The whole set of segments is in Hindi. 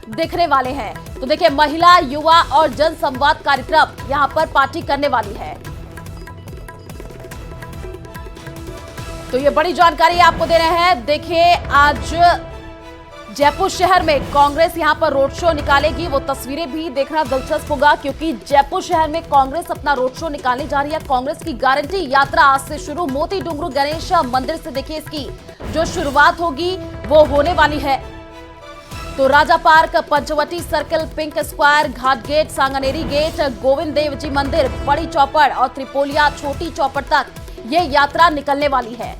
देखने वाले हैं। तो देखिए, महिला, युवा और जन संवाद कार्यक्रम यहां पर पार्टी करने वाली है। तो ये बड़ी जानकारी आपको दे रहे हैं। देखिए, आज जयपुर शहर में कांग्रेस यहां पर रोड शो निकालेगी। वो तस्वीरें भी देखना दिलचस्प होगा, क्योंकि जयपुर शहर में कांग्रेस अपना रोड शो निकालने जा रही है। कांग्रेस की गारंटी यात्रा आज से शुरू मोती डुंगरू गणेश मंदिर से देखिए इसकी जो शुरुआत होगी वो होने वाली है। तो Raja Park, Panchvati Circle, Pink Square, Ghat Gate, Sanganeri Gate, Govind Dev ji मंदिर, बड़ी चौपड़ और त्रिपोलिया छोटी चौपड़ तक ये यात्रा निकलने वाली है।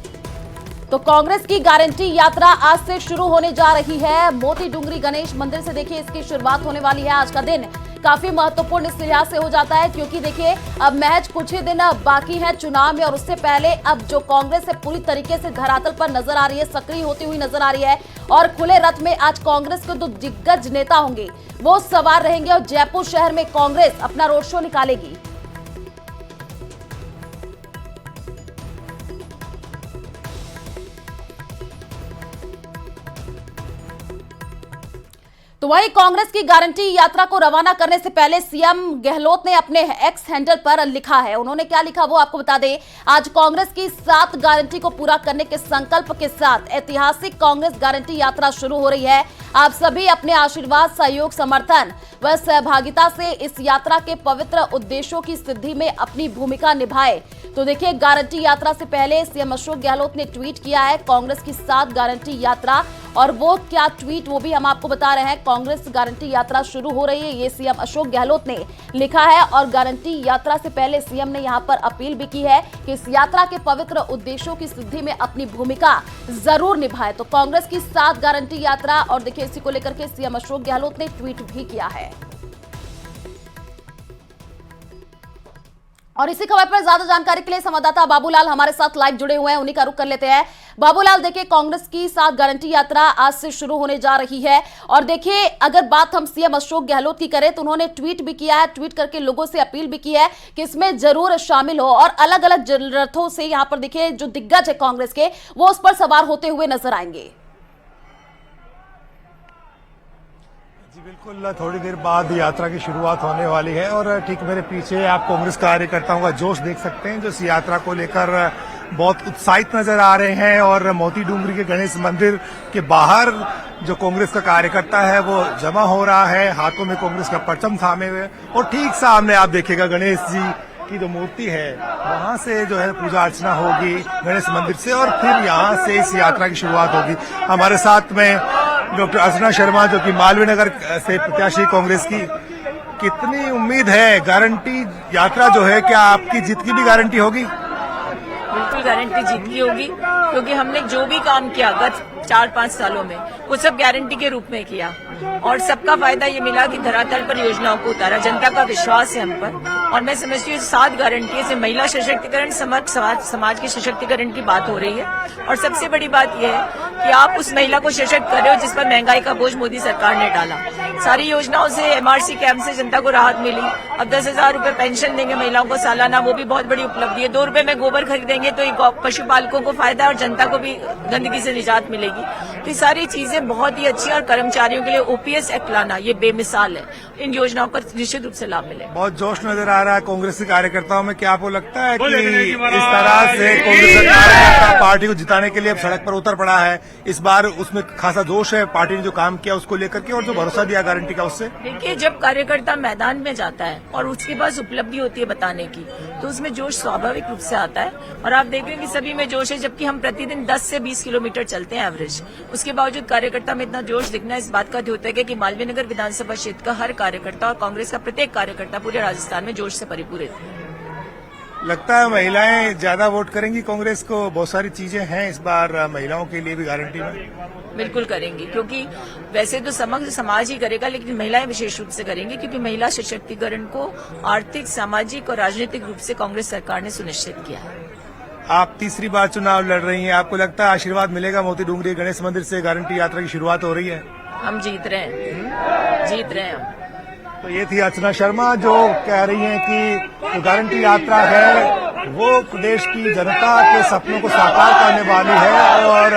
तो कांग्रेस की गारंटी यात्रा आज से शुरू होने जा रही है। मोती डुंगरी गणेश मंदिर से देखिए इसकी शुरुआत होने वाली है। आज का दिन काफी महत्वपूर्ण इस लिहाज से हो जाता है, क्योंकि देखिए अब महज कुछ ही दिन बाकी है चुनाव में, और उससे पहले अब जो कांग्रेस है पूरी तरीके से धरातल पर नजर आ रही है, सक्रिय होती हुई नजर आ रही है। और खुले रथ में आज कांग्रेस के जो दिग्गज नेता होंगे वो सवार रहेंगे और जयपुर शहर में कांग्रेस अपना रोड शो निकालेगी। तो वहीं कांग्रेस की गारंटी यात्रा को रवाना करने से पहले सीएम गहलोत ने अपने एक्स हैंडल पर लिखा है। उन्होंने क्या लिखा वो आपको बता दें। आज कांग्रेस की 7 गारंटी को पूरा करने के संकल्प के साथ ऐतिहासिक कांग्रेस गारंटी यात्रा शुरू हो रही है। आप सभी अपने आशीर्वाद, सहयोग, समर्थन व सहभागिता से इस यात्रा के पवित्र उद्देश्यों की सिद्धि में अपनी भूमिका निभाए। तो देखिए, गारंटी यात्रा से पहले सीएम अशोक गहलोत ने ट्वीट किया है कांग्रेस की 7 गारंटी यात्रा, और वो क्या ट्वीट वो भी हम आपको बता रहे हैं। कांग्रेस गारंटी यात्रा शुरू हो रही है, ये सीएम अशोक गहलोत ने लिखा है। और गारंटी यात्रा से पहले सीएम ने यहां पर अपील भी की है कि इस यात्रा के पवित्र उद्देश्यों की सिद्धि में अपनी भूमिका जरूर निभाए। तो कांग्रेस की 7 गारंटी यात्रा, और देखिए इसी को लेकर के सीएम अशोक गहलोत ने ट्वीट भी किया है। और इसी खबर पर ज्यादा जानकारी के लिए संवाददाता बाबूलाल हमारे साथ लाइव जुड़े हुए हैं, उन्हीं का रुख कर लेते हैं। बाबूलाल, देखिए कांग्रेस की 7 गारंटी यात्रा आज से शुरू होने जा रही है, और देखिए अगर बात हम सीएम अशोक गहलोत की करें तो उन्होंने ट्वीट भी किया है, ट्वीट करके लोगों से अपील भी की है कि इसमें जरूर शामिल हो, और अलग अलग रथों से यहाँ पर देखिए जो दिग्गज है कांग्रेस के वो उस पर सवार होते हुए नजर आएंगे। जी बिल्कुल, थोड़ी देर बाद यात्रा की शुरुआत होने वाली है, और ठीक मेरे पीछे आप कांग्रेस कार्यकर्ताओं का जोश देख सकते हैं जो इस यात्रा को लेकर बहुत उत्साहित नजर आ रहे हैं। और मोती डुंगरी के गणेश मंदिर के बाहर जो कांग्रेस का कार्यकर्ता है वो जमा हो रहा है, हाथों में कांग्रेस का परचम थामे हुए, और ठीक सामने आप देखिएगा गणेश जी की जो मूर्ति है वहां से जो है पूजा अर्चना होगी गणेश मंदिर से, और फिर यहाँ से इस यात्रा की शुरुआत होगी। हमारे साथ में डॉक्टर अर्चना शर्मा जो कि मालवीय नगर से प्रत्याशी कांग्रेस की, कितनी उम्मीद है गारंटी यात्रा जो है, क्या आपकी जीत की भी गारंटी होगी? बिल्कुल गारंटी जीत की होगी, क्योंकि हमने जो भी काम किया गत 4-5 सालों में वो सब गारंटी के रूप में किया, और सबका फायदा ये मिला कि धरातल पर योजनाओं को उतारा। जनता का विश्वास है हम पर, और मैं समझती हूँ 7 गारंटी से महिला सशक्तिकरण, समाज के सशक्तिकरण की बात हो रही है। और सबसे बड़ी बात यह है कि आप उस महिला को सशक्त कर रहे हो जिस पर महंगाई का बोझ मोदी सरकार ने डाला। सारी योजनाओं से, एमआरसी कैंप से जनता को राहत मिली। अब 10,000 रूपये पेंशन देंगे महिलाओं को सालाना, वो भी बहुत बड़ी उपलब्धि है। 2 रुपये में गोबर खरीदेंगे तो पशुपालकों को फायदा है और जनता को भी गंदगी से निजात मिलेगी। तो ये सारी चीजें बहुत ही अच्छी, और कर्मचारियों के लिए ओपीएस एक्ट लाना ये बेमिसाल है। इन योजनाओं का निश्चित रूप से लाभ मिले। बहुत जोश नजर आ रहा है कांग्रेस के कार्यकर्ताओं में। क्या आपको लगता है कि इस तरह से कांग्रेस का कार्यकर्ता पार्टी को जिताने के लिए अब सड़क पर उतर पड़ा है, इस बार उसमें खासा जोश है पार्टी ने जो काम किया उसको लेकर के, और जो भरोसा दिया गारंटी का उससे? देखिए, जब कार्यकर्ता मैदान में जाता है और उसके पास उपलब्धि होती है बताने की, तो उसमें जोश स्वाभाविक रूप से आता है। और आप देख रहे हैं कि सभी में जोश है, जबकि हम प्रतिदिन 10 से 20 किलोमीटर चलते हैं एवरेज। उसके बावजूद कार्यकर्ता में इतना जोश दिखना इस बात का द्योतक है कि मालवीय नगर विधानसभा क्षेत्र का हर कार्यकर्ता और कांग्रेस का प्रत्येक कार्यकर्ता पूरे राजस्थान में जोश से परिपूरित है। लगता है महिलाएं ज्यादा वोट करेंगी कांग्रेस को? बहुत सारी चीजें हैं इस बार महिलाओं के लिए भी गारंटी में। बिल्कुल करेंगी, क्योंकि वैसे तो समग्र समाज ही करेगा, लेकिन महिलाएं विशेष रूप से करेंगी, क्योंकि महिला सशक्तिकरण को आर्थिक, सामाजिक और राजनीतिक रूप से कांग्रेस सरकार ने सुनिश्चित किया है। आप तीसरी बार चुनाव लड़ रही हैं, आपको लगता है आशीर्वाद मिलेगा मोती डुंगरी गणेश मंदिर से? गारंटी यात्रा की शुरुआत हो रही है, हम जीत रहे हैं, जीत रहे हैं हम। तो ये थी अर्चना शर्मा जो कह रही हैं कि जो गारंटी यात्रा है वो प्रदेश की जनता के सपनों को साकार करने वाली है, और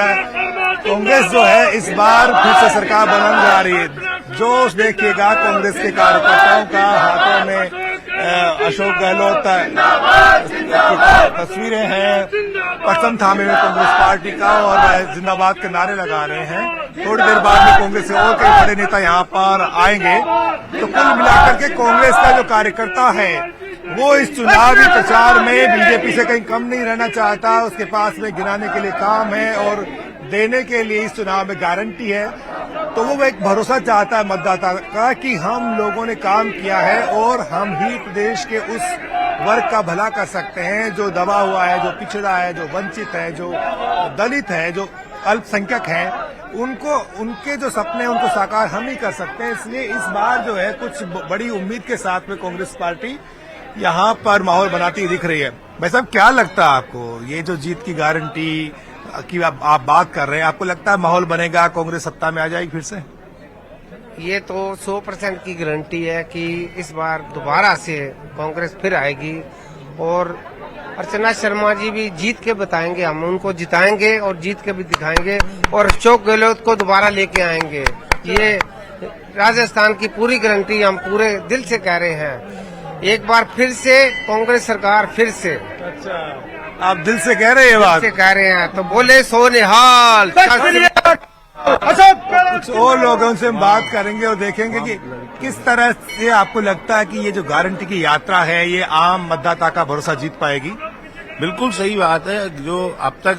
कांग्रेस जो है इस बार फिर से सरकार बनाने जा रही है। जोश देखिएगा कांग्रेस के कार्यकर्ताओं का, हाथों में अशोक गहलोत तस्वीरें हैं, परचम थामे में कांग्रेस पार्टी का और जिंदाबाद के नारे लगा रहे हैं। थोड़ी देर बाद में कांग्रेस से और कई बड़े नेता यहाँ पर आएंगे। तो कुल मिलाकर के कांग्रेस का जो कार्यकर्ता है वो इस चुनावी प्रचार में बीजेपी से कहीं कम नहीं रहना चाहता। उसके पास में गिराने के लिए काम है और देने के लिए इस चुनाव में गारंटी है। तो वो एक भरोसा चाहता है मतदाता का कि हम लोगों ने काम किया है और हम ही प्रदेश के उस वर्ग का भला कर सकते हैं जो दबा हुआ है, जो पिछड़ा है, जो वंचित है, जो दलित है, जो अल्पसंख्यक हैं, उनको उनके जो सपने हैं उनको साकार हम ही कर सकते हैं। इसलिए इस बार जो है कुछ बड़ी उम्मीद के साथ में कांग्रेस पार्टी यहाँ पर माहौल बनाती दिख रही है। भाई साहब, क्या लगता है आपको, ये जो जीत की गारंटी की आप बात कर रहे हैं, आपको लगता है माहौल बनेगा, कांग्रेस सत्ता में आ जाएगी फिर से? ये तो 100% की गारंटी है कि इस बार दोबारा से कांग्रेस फिर आएगी और अर्चना शर्मा जी भी जीत के बताएंगे, हम उनको जिताएंगे और जीत के भी दिखाएंगे और अशोक गहलोत को दोबारा लेके आएंगे। ये राजस्थान की पूरी गारंटी हम पूरे दिल से कह रहे हैं। एक बार फिर से कांग्रेस सरकार फिर से। अच्छा, आप दिल से कह रहे हैं ये बात? से कह रहे हैं तो बोले सो निहाल। कुछ और लोग उनसे हम बात करेंगे और देखेंगे कि किस तरह से आपको लगता है कि ये जो गारंटी की यात्रा है ये आम मतदाता का भरोसा जीत पाएगी। बिल्कुल सही बात है। जो अब तक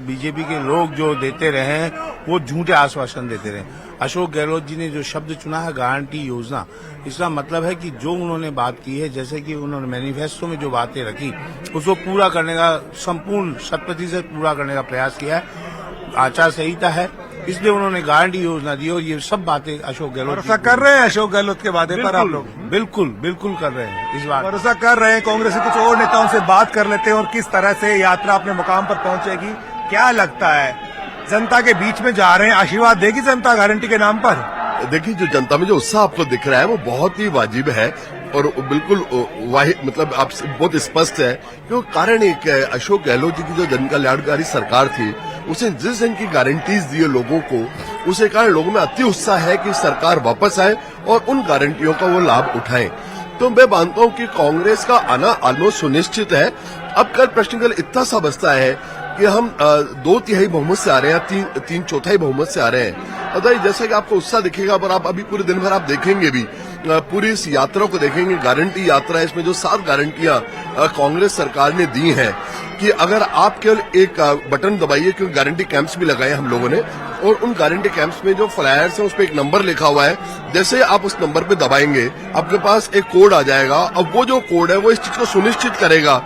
बीजेपी के लोग जो देते रहे हैं वो झूठे आश्वासन देते रहे। अशोक गहलोत जी ने जो शब्द चुना है गारंटी योजना, इसका मतलब है कि जो उन्होंने बात की है, जैसे कि उन्होंने मैनिफेस्टो में जो बातें रखी उसको पूरा करने का, संपूर्ण 100% पूरा करने का प्रयास किया है। आचार संहिता है, इसलिए उन्होंने गारंटी योजना दी और ये सब बातें अशोक गहलोत भरोसा कर रहे हैं अशोक गहलोत के वादे पर आप लोग? बिल्कुल बिल्कुल कर रहे हैं, इस बार भरोसा कर रहे हैं। कांग्रेस के कुछ और नेताओं से बात कर लेते हैं और किस तरह से यात्रा अपने मुकाम पर पहुंचेगी। क्या लगता है, जनता के बीच में जा रहे हैं, आशीर्वाद देगी जनता गारंटी के नाम पर? देखिए, जो जनता में जो उत्साह आपको दिख रहा है वो बहुत ही वाजिब है और बिल्कुल मतलब आप बहुत स्पष्ट है। क्योंकि कारण एक है, अशोक गहलोत जी की जो जन कल्याणकारी सरकार थी उसे जिस दिन की गारंटीज दिए लोगों को, उसे कारण लोगों में अति उत्साह है कि सरकार वापस आए और उन गारंटियों का वो लाभ उठाएं। तो मैं मानता हूं कि कांग्रेस का आना ऑलमोस्ट सुनिश्चित है। अब कल प्रश्न कल इतना सा बचता है कि हम 2/3 बहुमत से आ रहे हैं, 3/4 बहुमत से आ रहे हैं। अतः जैसा कि आपको उत्साह दिखेगा, पर आप अभी पूरे दिन भर आप देखेंगे भी, पूरी इस यात्रा को देखेंगे, गारंटी यात्रा है। इसमें जो 7 गारंटियां कांग्रेस सरकार ने दी हैं कि अगर आप केवल एक बटन दबाइए, क्योंकि गारंटी कैंप्स भी लगाए हम लोगों ने, और उन गारंटी कैंप्स में जो फ्लायर्स हैं उस पर एक नंबर लिखा हुआ है, जैसे आप उस नंबर पे दबाएंगे आपके पास एक कोड आ जाएगा। अब वो जो कोड है वो इस चीज को सुनिश्चित करेगा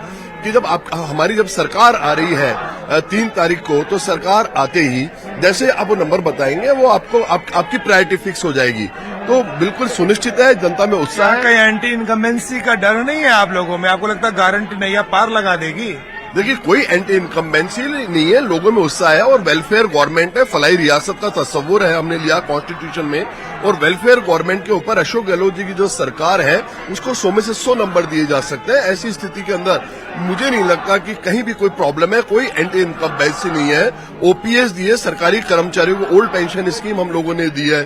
कि जब हमारी सरकार आ रही है 3 तारीख को, तो सरकार आते ही जैसे आप वो नंबर बताएंगे वो आपकी प्रायोरिटी फिक्स हो जाएगी। तो बिल्कुल सुनिश्चित है, जनता में उत्साह है। कहीं एंटी इनकम्बेंसी का डर नहीं है आप लोगों में? आपको लगता है गारंटी नैया पार लगा देगी? देखिए, कोई एंटी इनकम्बेंसी नहीं है, लोगों में उत्साह है और वेलफेयर गवर्नमेंट है, फलाई रियासत का तस्वुर है हमने लिया कॉन्स्टिट्यूशन में, और वेलफेयर गवर्नमेंट के ऊपर अशोक गहलोत जी की जो सरकार है उसको 100 में से 100 नंबर दिए जा सकते हैं। ऐसी स्थिति के अंदर मुझे नहीं लगता कि कहीं भी कोई प्रॉब्लम है। कोई एंटी इनकम्बेंसी नहीं है। ओपीएस दिए सरकारी कर्मचारियों को, ओल्ड पेंशन स्कीम हम लोगों ने दी है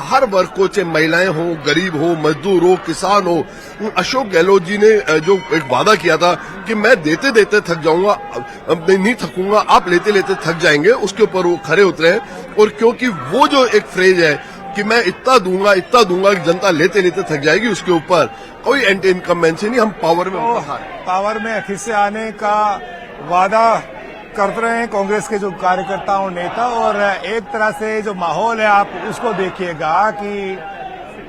हर वर्ग को, चाहे महिलाएं हो, गरीब हो, मजदूर हो, किसान हो। अशोक गहलोत जी ने जो एक वादा किया था कि मैं देते देते थक जाऊंगा, अब नहीं थकूंगा, आप लेते लेते थक जाएंगे, उसके ऊपर वो खरे उतरे हैं। और क्योंकि वो जो एक फ्रेज है कि मैं इतना दूंगा कि जनता लेते लेते थक जाएगी, उसके ऊपर कोई एंटी इनकम्बेंसी नहीं। हम पावर में फिर से आने का वादा करते रहे हैं कांग्रेस के जो कार्यकर्ता और नेता। और एक तरह से जो माहौल है आप उसको देखिएगा कि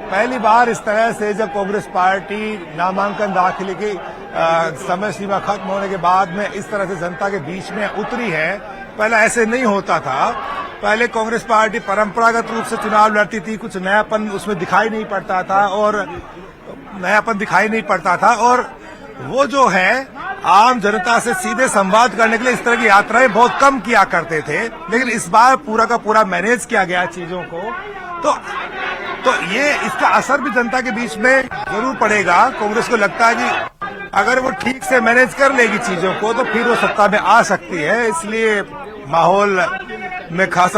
पहली बार इस तरह से जब कांग्रेस पार्टी नामांकन दाखिले की समय सीमा खत्म होने के बाद में इस तरह से जनता के बीच में उतरी है। पहले ऐसे नहीं होता था। पहले कांग्रेस पार्टी परंपरागत रूप से चुनाव लड़ती थी, कुछ नयापन उसमें दिखाई नहीं पड़ता था और वो जो है आम जनता से सीधे संवाद करने के लिए इस तरह की यात्राएं बहुत कम किया करते थे। लेकिन इस बार पूरा का पूरा मैनेज किया गया चीजों को, तो ये इसका असर भी जनता के बीच में जरूर पड़ेगा। कांग्रेस को लगता है कि अगर वो ठीक से मैनेज कर लेगी चीजों को तो फिर वो सत्ता में आ सकती है। इसलिए माहौल में खासा